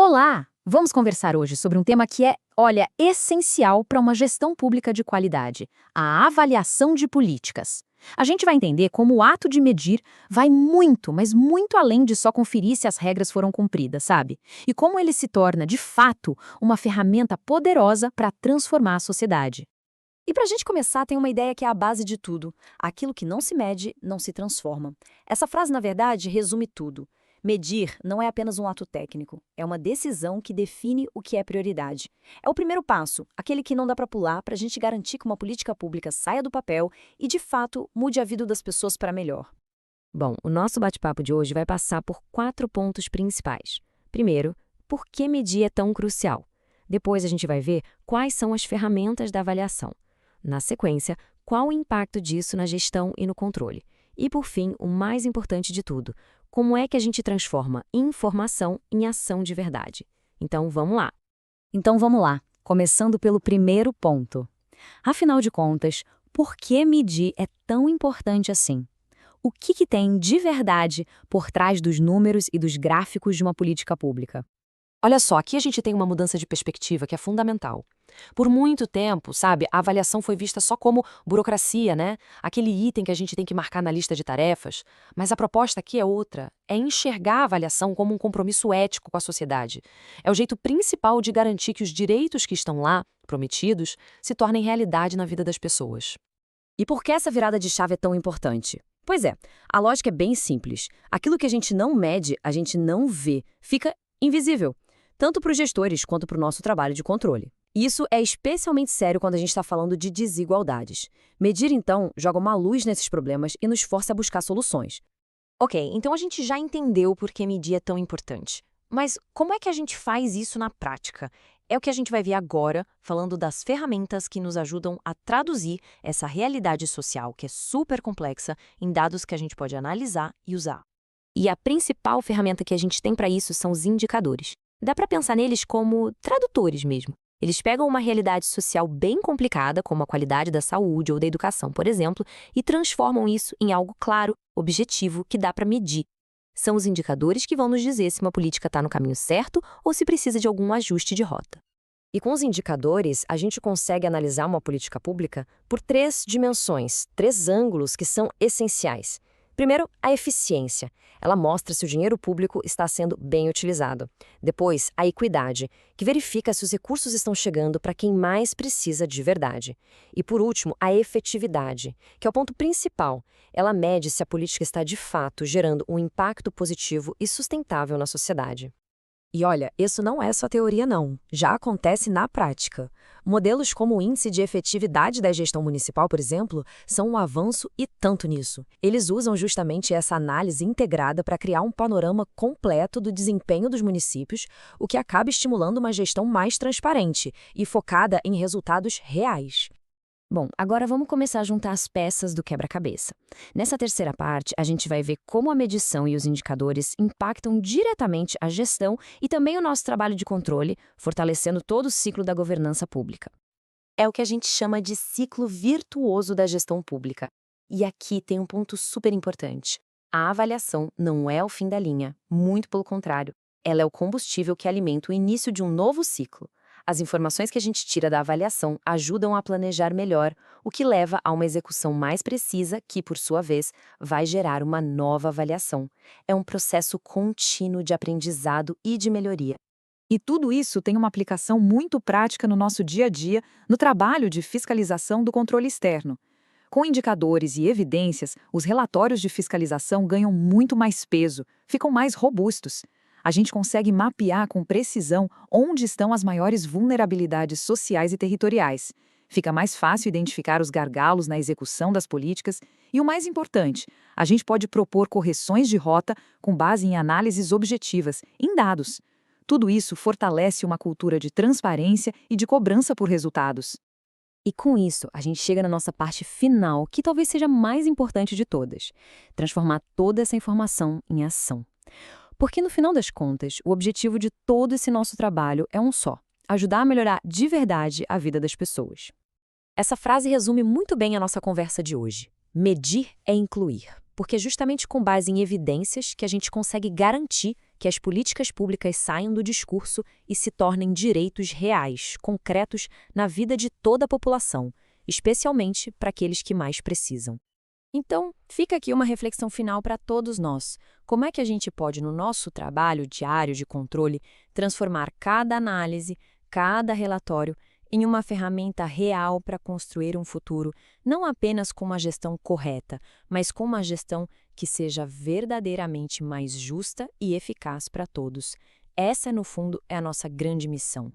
Olá! Vamos conversar hoje sobre um tema que é, olha, essencial para uma gestão pública de qualidade: a avaliação de políticas. A gente vai entender como o ato de medir vai muito, mas muito além de só conferir se as regras foram cumpridas, sabe? E como ele se torna, de fato, uma ferramenta poderosa para transformar a sociedade. E para a gente começar, tem uma ideia que é a base de tudo. Aquilo que não se mede, não se transforma. Essa frase, na verdade, resume tudo. Medir não é apenas um ato técnico, é uma decisão que define o que é prioridade. É o primeiro passo, aquele que não dá para pular para a gente garantir que uma política pública saia do papel e, de fato, mude a vida das pessoas para melhor. Bom, o nosso bate-papo de hoje vai passar por 4 pontos principais. Primeiro, por que medir é tão crucial? Depois a gente vai ver quais são as ferramentas da avaliação. Na sequência, qual o impacto disso na gestão e no controle? E, por fim, o mais importante de tudo, como é que a gente transforma informação em ação de verdade? Então, vamos lá. Então vamos lá, começando pelo primeiro ponto. Afinal de contas, por que medir é tão importante assim? O que tem de verdade por trás dos números e dos gráficos de uma política pública? Olha só, aqui a gente tem uma mudança de perspectiva que é fundamental. Por muito tempo, sabe, a avaliação foi vista só como burocracia, né? Aquele item que a gente tem que marcar na lista de tarefas. Mas a proposta aqui é outra. É enxergar a avaliação como um compromisso ético com a sociedade. É o jeito principal de garantir que os direitos que estão lá, prometidos, se tornem realidade na vida das pessoas. E por que essa virada de chave é tão importante? Pois é, a lógica é bem simples. Aquilo que a gente não mede, a gente não vê, fica invisível, tanto para os gestores quanto para o nosso trabalho de controle. Isso é especialmente sério quando a gente está falando de desigualdades. Medir, então, joga uma luz nesses problemas e nos força a buscar soluções. Ok, então a gente já entendeu por que medir é tão importante. Mas como é que a gente faz isso na prática? É o que a gente vai ver agora, falando das ferramentas que nos ajudam a traduzir essa realidade social, que é super complexa, em dados que a gente pode analisar e usar. E a principal ferramenta que a gente tem para isso são os indicadores. Dá para pensar neles como tradutores mesmo. Eles pegam uma realidade social bem complicada, como a qualidade da saúde ou da educação, por exemplo, e transformam isso em algo claro, objetivo, que dá para medir. São os indicadores que vão nos dizer se uma política está no caminho certo ou se precisa de algum ajuste de rota. E com os indicadores, a gente consegue analisar uma política pública por 3 dimensões, 3 ângulos que são essenciais. Primeiro, a eficiência. Ela mostra se o dinheiro público está sendo bem utilizado. Depois, a equidade, que verifica se os recursos estão chegando para quem mais precisa de verdade. E, por último, a efetividade, que é o ponto principal. Ela mede se a política está, de fato, gerando um impacto positivo e sustentável na sociedade. E olha, isso não é só teoria não, já acontece na prática. Modelos como o Índice de Efetividade da Gestão Municipal, por exemplo, são um avanço e tanto nisso. Eles usam justamente essa análise integrada para criar um panorama completo do desempenho dos municípios, o que acaba estimulando uma gestão mais transparente e focada em resultados reais. Bom, agora vamos começar a juntar as peças do quebra-cabeça. Nessa terceira parte, a gente vai ver como a medição e os indicadores impactam diretamente a gestão e também o nosso trabalho de controle, fortalecendo todo o ciclo da governança pública. É o que a gente chama de ciclo virtuoso da gestão pública. E aqui tem um ponto super importante. A avaliação não é o fim da linha, muito pelo contrário. Ela é o combustível que alimenta o início de um novo ciclo. As informações que a gente tira da avaliação ajudam a planejar melhor, o que leva a uma execução mais precisa que, por sua vez, vai gerar uma nova avaliação. É um processo contínuo de aprendizado e de melhoria. E tudo isso tem uma aplicação muito prática no nosso dia a dia, no trabalho de fiscalização do controle externo. Com indicadores e evidências, os relatórios de fiscalização ganham muito mais peso, ficam mais robustos. A gente consegue mapear com precisão onde estão as maiores vulnerabilidades sociais e territoriais. Fica mais fácil identificar os gargalos na execução das políticas e, o mais importante, a gente pode propor correções de rota com base em análises objetivas, em dados. Tudo isso fortalece uma cultura de transparência e de cobrança por resultados. E com isso, a gente chega na nossa parte final, que talvez seja a mais importante de todas: transformar toda essa informação em ação. Porque, no final das contas, o objetivo de todo esse nosso trabalho é um só: ajudar a melhorar de verdade a vida das pessoas. Essa frase resume muito bem a nossa conversa de hoje. Medir é incluir. porque é justamente com base em evidências que a gente consegue garantir que as políticas públicas saiam do discurso e se tornem direitos reais, concretos na vida de toda a população, especialmente para aqueles que mais precisam. Então, fica aqui uma reflexão final para todos nós. Como é que a gente pode, no nosso trabalho diário de controle, transformar cada análise, cada relatório, em uma ferramenta real para construir um futuro, não apenas com uma gestão correta, mas com uma gestão que seja verdadeiramente mais justa e eficaz para todos. Essa, no fundo, é a nossa grande missão.